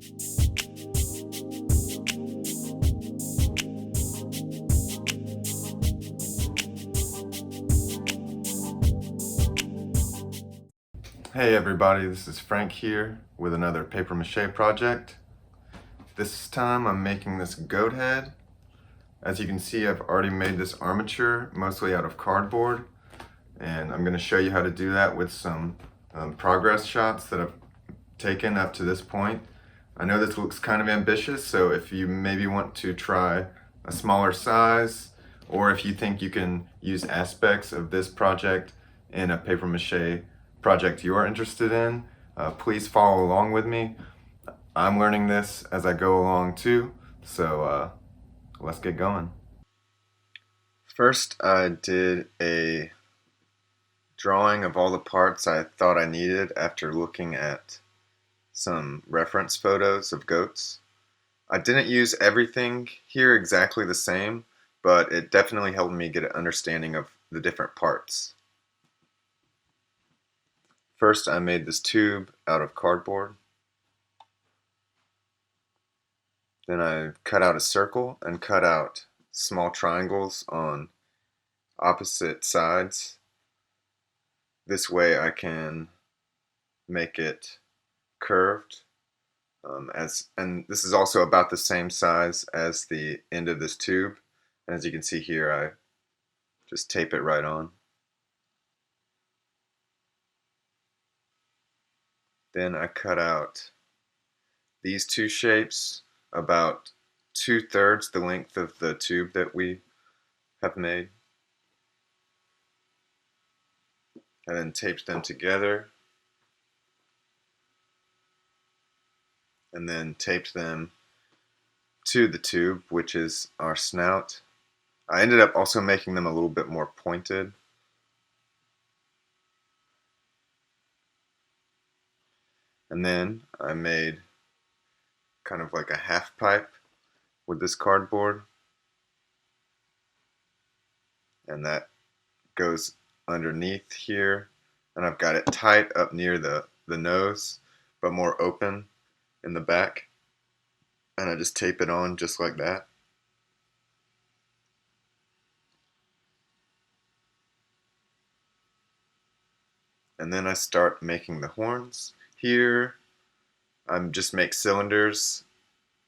Hey everybody, this is Frank here with another paper mache project. This time I'm making this goat head. As you can see, I've already made this armature mostly out of cardboard, and I'm going to show you how to do that with some progress shots that I've taken up to this point. I know this looks kind of ambitious, so if you maybe want to try a smaller size, or if you think you can use aspects of this project in a paper mache project you are interested in, please follow along with me. I'm learning this as I go along too, so let's get going. First, I did a drawing of all the parts I thought I needed after looking at some reference photos of goats. I didn't use everything here exactly the same, but it definitely helped me get an understanding of the different parts. First, I made this tube out of cardboard. Then I cut out a circle and cut out small triangles on opposite sides. This way I can make it curved. And this is also about the same size as the end of this tube. And as you can see here, I just tape it right on. Then I cut out these two shapes about 2/3 the length of the tube that we have made. And then taped them together. And then taped them to the tube, which is our snout. I ended up also making them a little bit more pointed. And then I made kind of like a half pipe with this cardboard. And that goes underneath here. And I've got it tight up near the nose, but more open in the back. And I just tape it on just like that. And then I start making the horns. Here, I just make cylinders,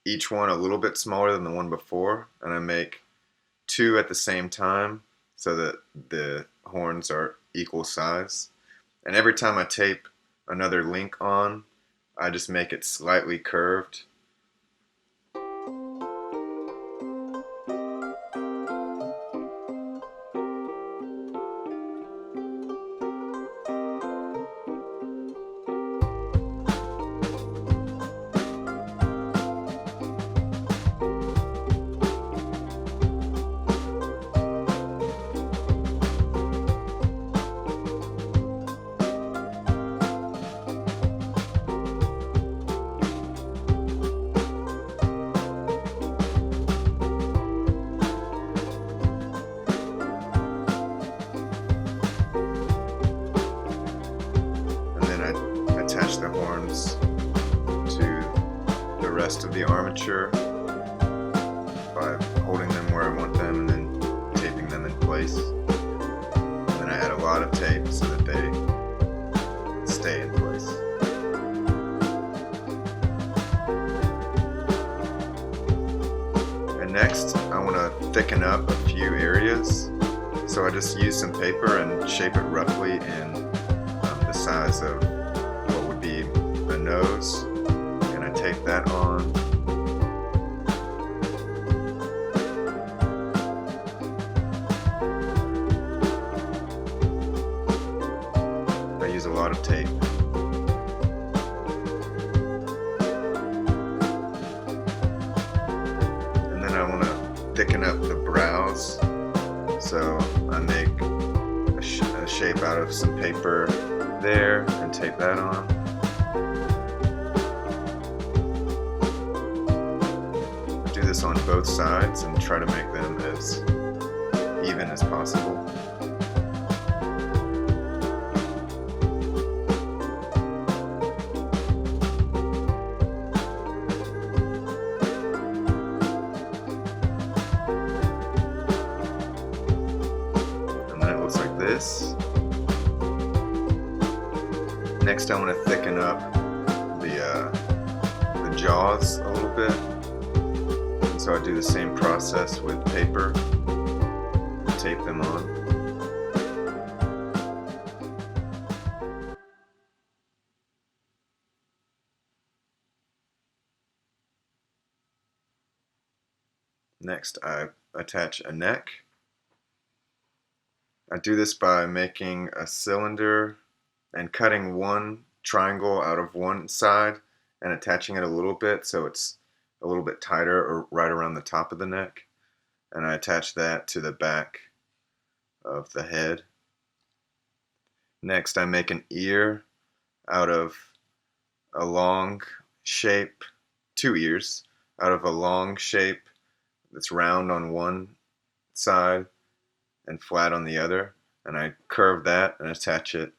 each one a little bit smaller than the one before, and I make two at the same time so that the horns are equal size. And every time I tape another link on, I just make it slightly curved. Attach the horns to the rest of the armature by holding them where I want them and then taping them in place. And then I add a lot of tape so that they stay in place. And next, I want to thicken up a few areas. So I just use some paper and shape it roughly in the size of nose, and I tape that on. I use a lot of tape. And then I want to thicken up the brows, so I make a shape out of some paper there and tape that on. This on both sides and try to make them as even as possible. Next, I want to thicken up the jaws a little bit. And so I do the same process with paper, tape them on. Next, I attach a neck. I do this by making a cylinder and cutting one triangle out of one side and attaching it a little bit so it's a little bit tighter or right around the top of the neck. And I attach that to the back of the head. Next, I make an ear out of a long shape, 2 ears, out of a long shape that's round on one side and flat on the other, and I curve that and attach it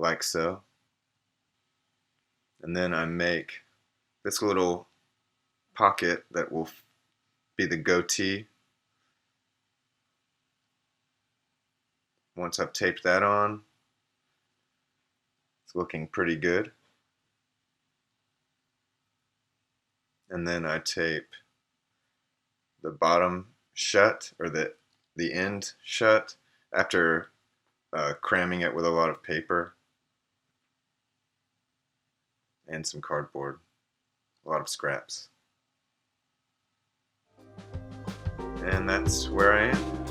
like so. And then I make this little pocket that will be the goatee. Once I've taped that on, it's looking pretty good. And then I tape the bottom shut, or the end shut, after cramming it with a lot of paper and some cardboard, a lot of scraps. And that's where I am.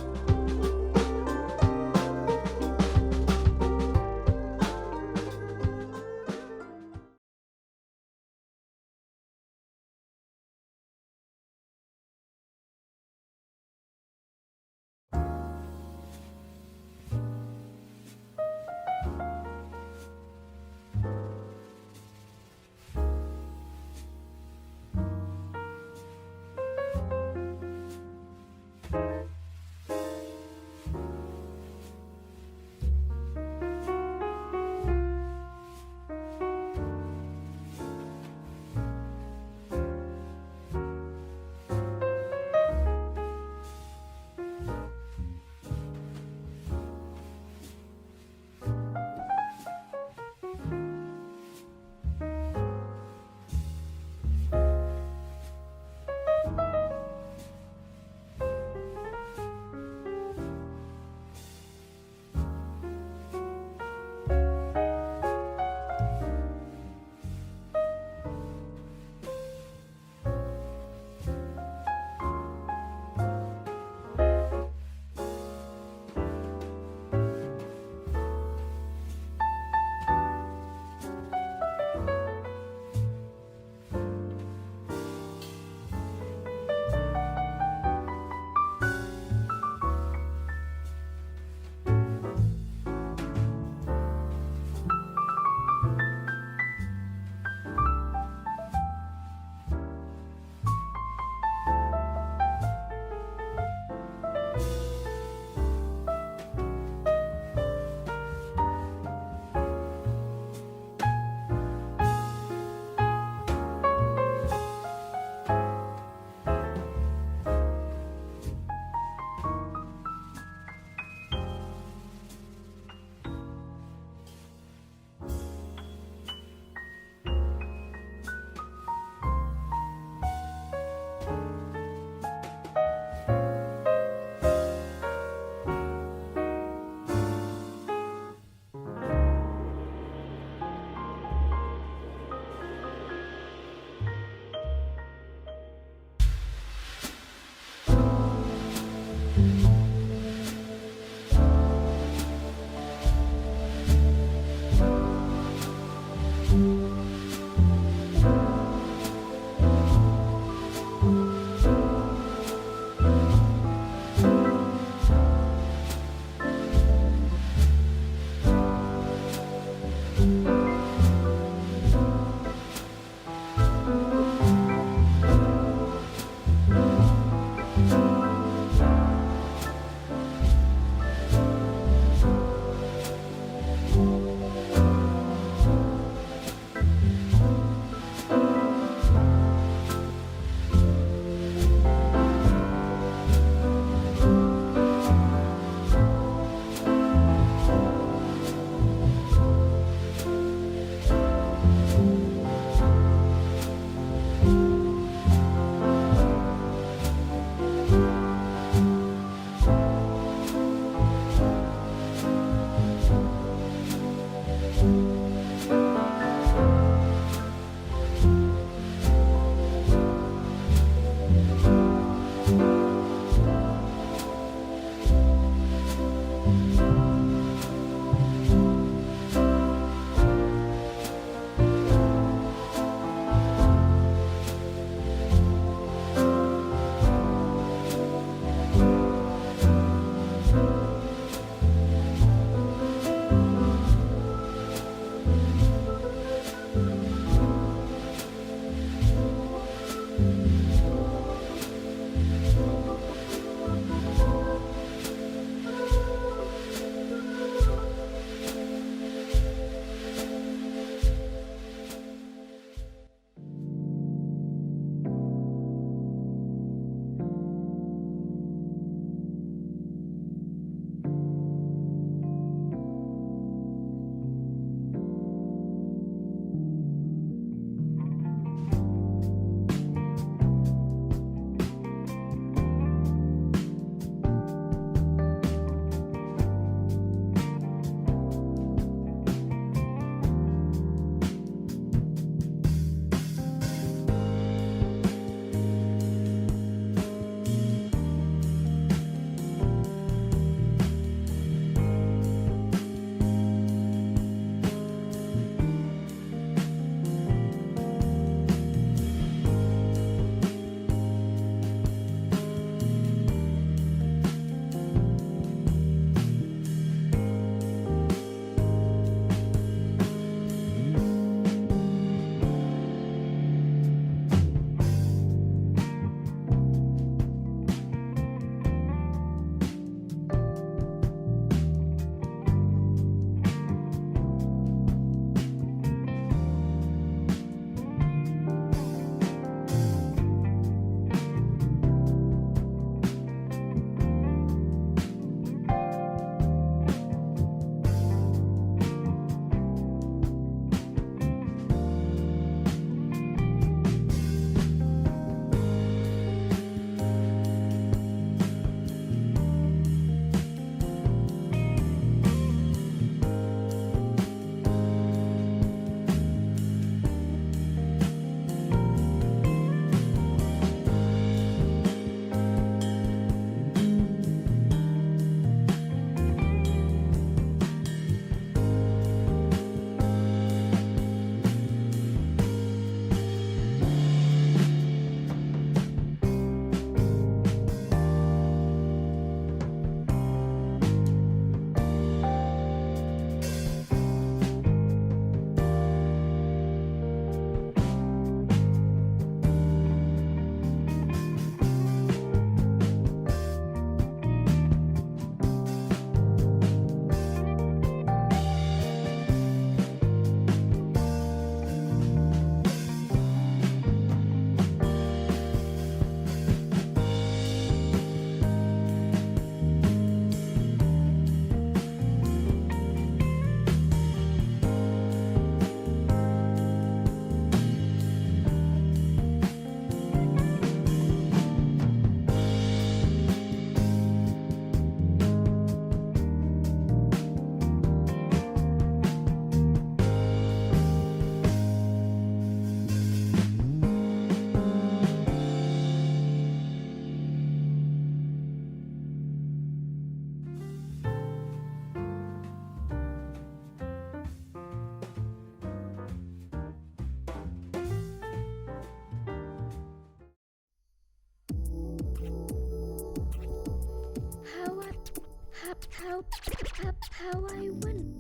How I win.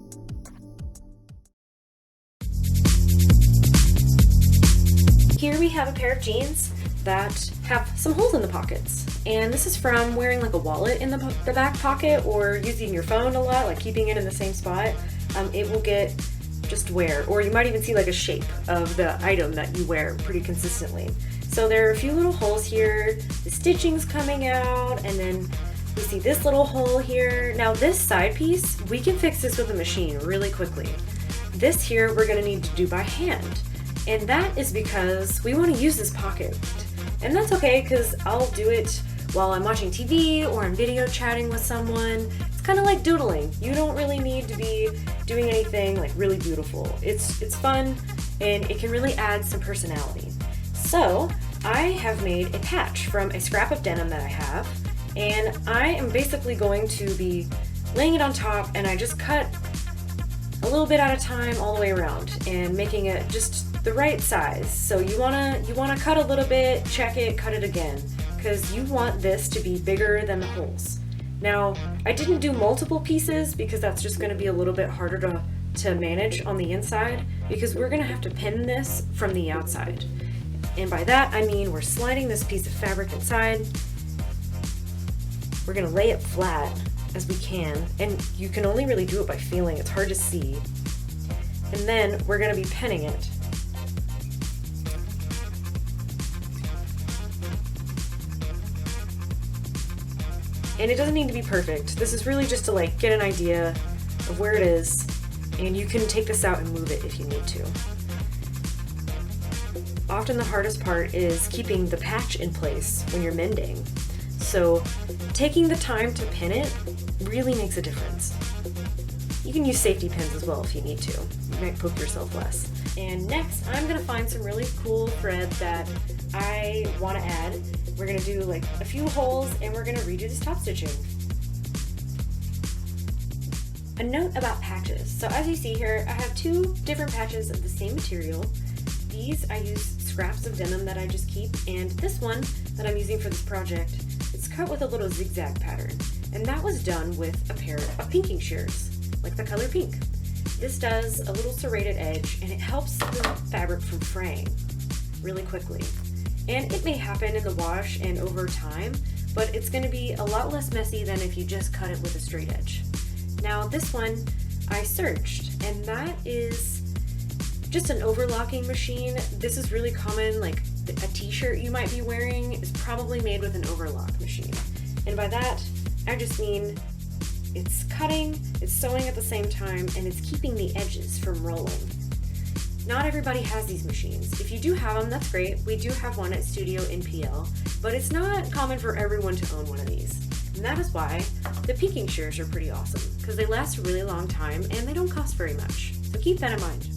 Here we have a pair of jeans that have some holes in the pockets. And this is from wearing like a wallet in the back pocket or using your phone a lot, like keeping it in the same spot. It will get just wear, or you might even see like a shape of the item that you wear pretty consistently. So there are a few little holes here, the stitching's coming out, and then we see this little hole here. Now this side piece, we can fix this with a machine really quickly. This here we're gonna need to do by hand. And that is because we want to use this pocket. And that's okay, because I'll do it while I'm watching TV or I'm video chatting with someone. It's kind of like doodling. You don't really need to be doing anything like really beautiful. It's fun and it can really add some personality. So I have made a patch from a scrap of denim that I have, and I am basically going to be laying it on top, and I just cut a little bit at a time all the way around and making it just the right size. So you wanna cut a little bit, check it, cut it again, because you want this to be bigger than the holes. Now, I didn't do multiple pieces because that's just gonna be a little bit harder to manage on the inside, because we're gonna have to pin this from the outside. And by that, I mean we're sliding this piece of fabric inside. We're gonna lay it flat as we can, and you can only really do it by feeling. It's hard to see. And then we're gonna be pinning it. And it doesn't need to be perfect. This is really just to like get an idea of where it is, and you can take this out and move it if you need to. Often the hardest part is keeping the patch in place when you're mending. So taking the time to pin it really makes a difference. You can use safety pins as well if you need to. You might poke yourself less. And next, I'm gonna find some really cool thread that I wanna add. We're gonna do like a few holes, and we're gonna redo this top stitching. A note about patches. So as you see here, I have two different patches of the same material. These I use scraps of denim that I just keep, and this one that I'm using for this project, it's cut with a little zigzag pattern. And that was done with a pair of pinking shears, like the color pink. This does a little serrated edge, and it helps the fabric from fraying really quickly. And it may happen in the wash and over time, but it's gonna be a lot less messy than if you just cut it with a straight edge. Now this one I searched, and that is just an overlocking machine. This is really common, like a t-shirt you might be wearing is probably made with an overlock machine. And by that, I just mean it's cutting, it's sewing at the same time, and it's keeping the edges from rolling. Not everybody has these machines. If you do have them, that's great. We do have one at Studio NPL, but it's not common for everyone to own one of these. And that is why the pinking shears are pretty awesome, because they last a really long time and they don't cost very much. So keep that in mind.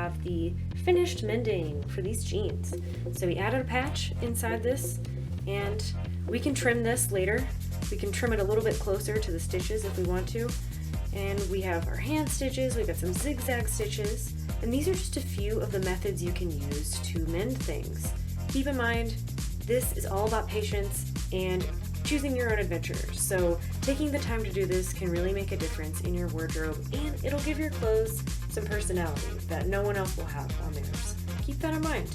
have the finished mending for these jeans. So we added a patch inside this, and we can trim this later. We can trim it a little bit closer to the stitches if we want to. And we have our hand stitches, we've got some zigzag stitches, and these are just a few of the methods you can use to mend things. Keep in mind, this is all about patience and choosing your own adventures. So taking the time to do this can really make a difference in your wardrobe, and it'll give your clothes some personality that no one else will have on theirs. Keep that in mind.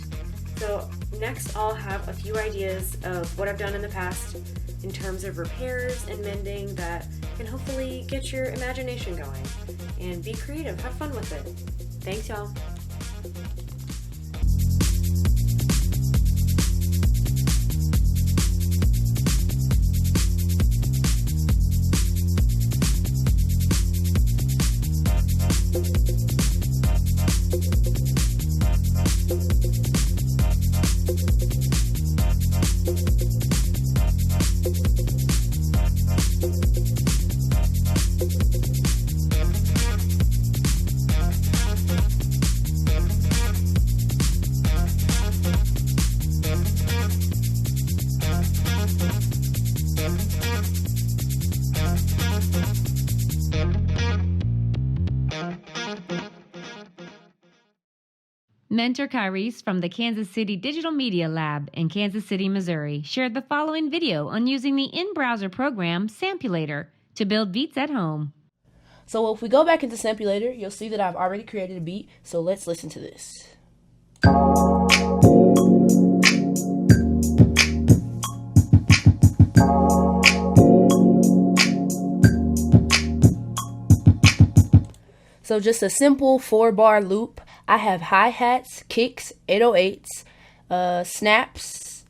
So next I'll have a few ideas of what I've done in the past in terms of repairs and mending that can hopefully get your imagination going. And be creative, have fun with it. Thanks, y'all. Mentor Kyrese from the Kansas City Digital Media Lab in Kansas City, Missouri, shared the following video on using the in-browser program Sampulator to build beats at home. So if we go back into Sampulator, you'll see that I've already created a beat, so let's listen to this. So just a simple 4-bar loop. I have hi-hats, kicks, 808s, snaps,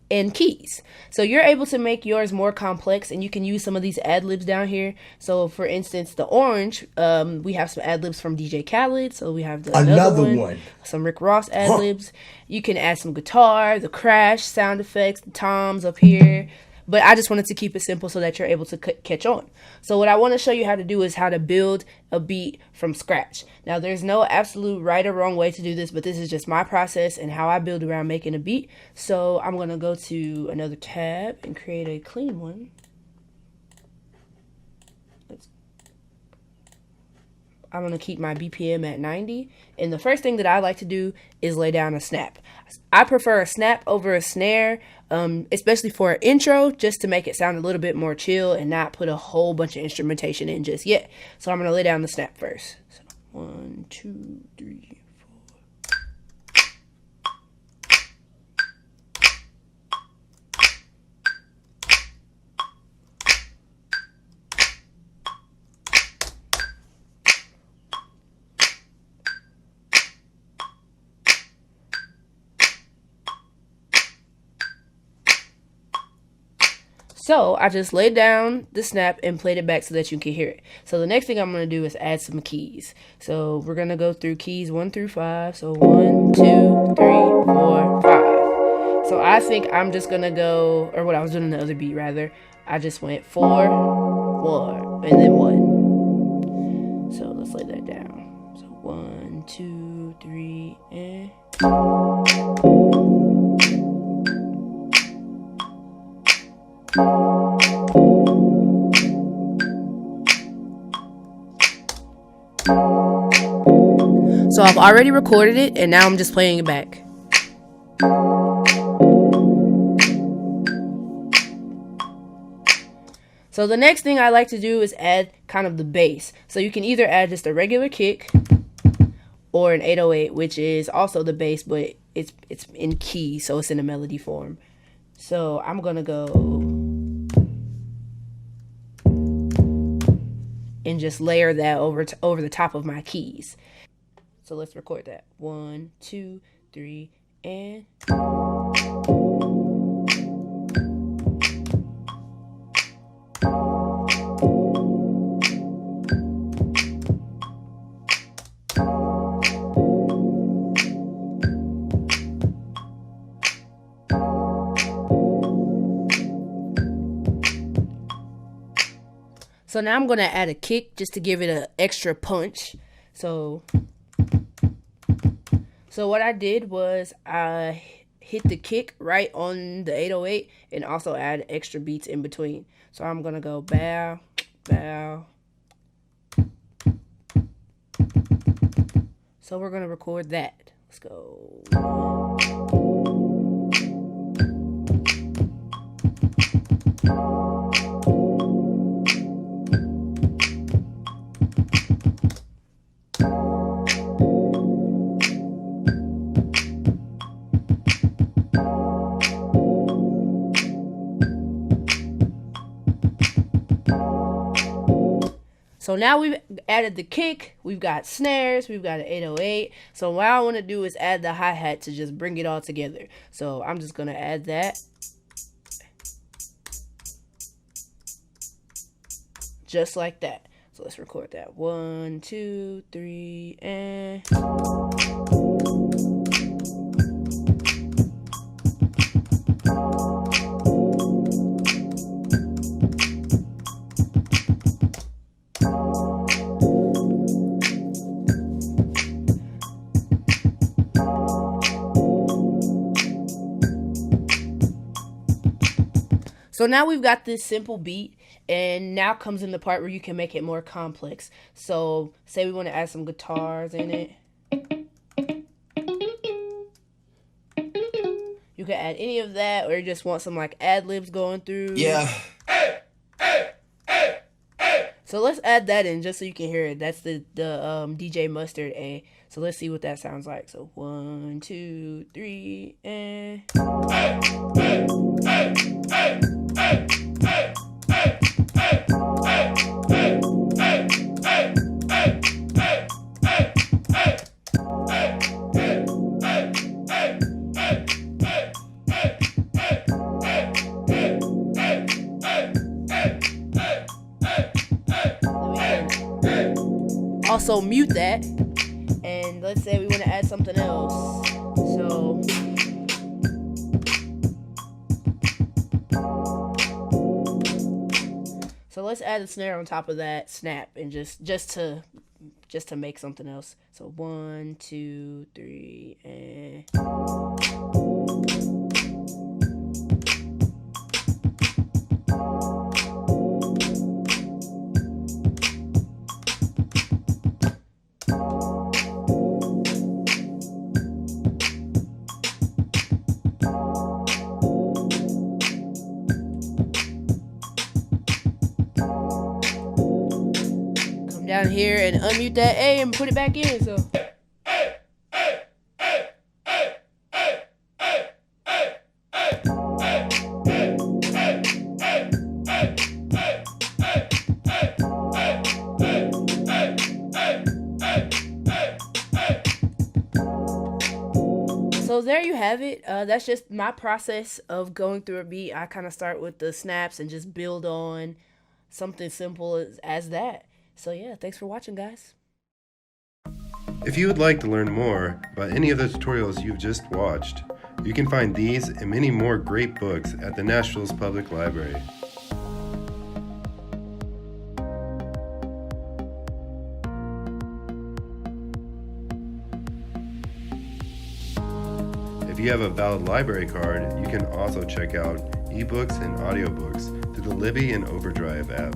and keys. So you're able to make yours more complex, and you can use some of these ad-libs down here. So for instance, the orange, we have some ad-libs from DJ Khaled. So we have another one. Some Rick Ross ad-libs. You can add some guitar, the crash, sound effects, the toms up here. But I just wanted to keep it simple so that you're able to catch on. So what I want to show you how to do is how to build a beat from scratch. Now, there's no absolute right or wrong way to do this, but this is just my process and how I build around making a beat. So I'm going to go to another tab and create a clean one. I'm going to keep my BPM at 90. And the first thing that I like to do is lay down a snap. I prefer a snap over a snare, especially for an intro, just to make it sound a little bit more chill and not put a whole bunch of instrumentation in just yet. So I'm going to lay down the snap first. So 1, 2, 3, 4. So I just laid down the snap and played it back so that you can hear it. So the next thing I'm going to do is add some keys. So we're going to go through keys 1 through 5. So 1, 2, 3, 4, 5. So I think I'm just going to go, or what I was doing in the other beat rather, I just went 4, 1, and then 1. So let's lay that down. So 1, 2, 3, and... So I've already recorded it, and now I'm just playing it back. So the next thing I like to do is add kind of the bass. So you can either add just a regular kick or an 808, which is also the bass, but it's in key, so it's in a melody form. So I'm gonna go and just layer that over the top of my keys. So let's record that. 1, 2, 3, and... So now I'm going to add a kick just to give it an extra punch. So So what I did was I hit the kick right on the 808 and also add extra beats in between. So I'm gonna go bow, bow. So we're gonna record that. Let's go. So now we've added the kick, we've got snares, we've got an 808. So what I want to do is add the hi-hat to just bring it all together. So I'm just going to add that. Just like that. So let's record that. 1, 2, 3, and... So now we've got this simple beat, and now comes in the part where you can make it more complex. So say we want to add some guitars in it. You can add any of that, or you just want some like ad-libs going through. Yeah. So let's add that in just so you can hear it. That's the DJ Mustard A. So let's see what that sounds like. So 1, 2, 3, and... Also mute that, and let's say we want to add something else. So let's add a snare on top of that snap, and just to make something else. So 1, 2, 3, and... down here and unmute that A and put it back in. So there you have it. That's just my process of going through a beat. I kind of start with the snaps and just build on something simple as that. So yeah, thanks for watching, guys. If you would like to learn more about any of the tutorials you've just watched, you can find these and many more great books at the Nashville's Public Library. If you have a valid library card, you can also check out ebooks and audiobooks through the Libby and Overdrive app.